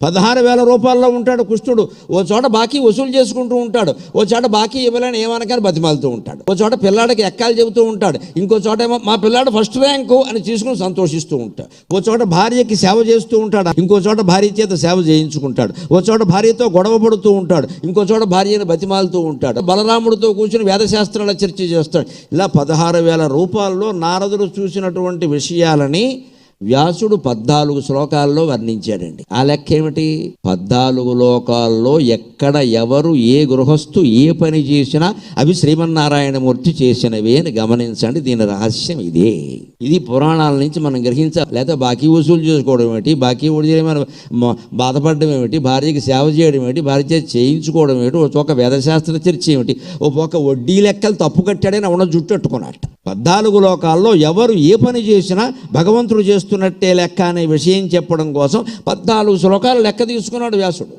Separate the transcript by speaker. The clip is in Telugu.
Speaker 1: 16,000 రూపాయల్లో ఉంటాడు కుష్ఠుడు. ఓ చోట బాకీ వసూలు చేసుకుంటూ ఉంటాడు, ఓ చోట బాకీ ఇవ్వలేని ఏమనకని బతిమాలుతూ ఉంటాడు, ఓ చోట పిల్లాడికి ఎక్కాలు చెబుతూ ఉంటాడు, ఇంకో చోట ఏమో మా పిల్లాడు ఫస్ట్ ర్యాంకు అని తీసుకుని సంతోషిస్తూ ఉంటాడు, ఓ చోట భార్యకి సేవ చేస్తూ ఉంటాడు, ఇంకో చోట భార్య చేత సేవ చేయించుకుంటాడు, ఓ చోట భార్యతో గొడవ పడుతూ ఉంటాడు, ఇంకో చోట భార్యను బతిమాలుతూ ఉంటాడు, బలరాముడితో కూర్చుని వేదశాస్త్రాల చర్చ చేస్తాడు. ఇలా 16,000 రూపాయల్లో నారదుడు చూసినటువంటి విషయాలని వ్యాసుడు 14 శ్లోకాల్లో వర్ణించాడండి. ఆ లెక్క ఏమిటి? 14 లోకాల్లో ఎక్కడ ఎవరు ఏ గృహస్థు ఏ పని చేసినా అవి శ్రీమన్నారాయణమూర్తి చేసినవే అని గమనించండి. దీని రహస్యం ఇదే. ఇది పురాణాల నుంచి మనం గ్రహించాలి. లేకపోతే బాకీ వసూలు చేసుకోవడం ఏమిటి, బాకీ మనం బాధపడడం ఏమిటి, భార్యకి సేవ చేయడం ఏమిటి, భార్య చేత చేయించుకోవడం ఏమిటి, ఒక వేదశాస్త్ర చర్చ ఏమిటి, ఒక వడ్డీ లెక్కలు తప్పు కట్టాడని ఉన్న జుట్టు అట్టుకున్నట్ట. 14 లోకాల్లో ఎవరు ఏ పని చేసినా భగవంతుడు చేస్తున్నట్టే లెక్క అనే విషయం చెప్పడం కోసం 14 శ్లోకాలు లెక్క తీసుకున్నాడు వ్యాసుడు.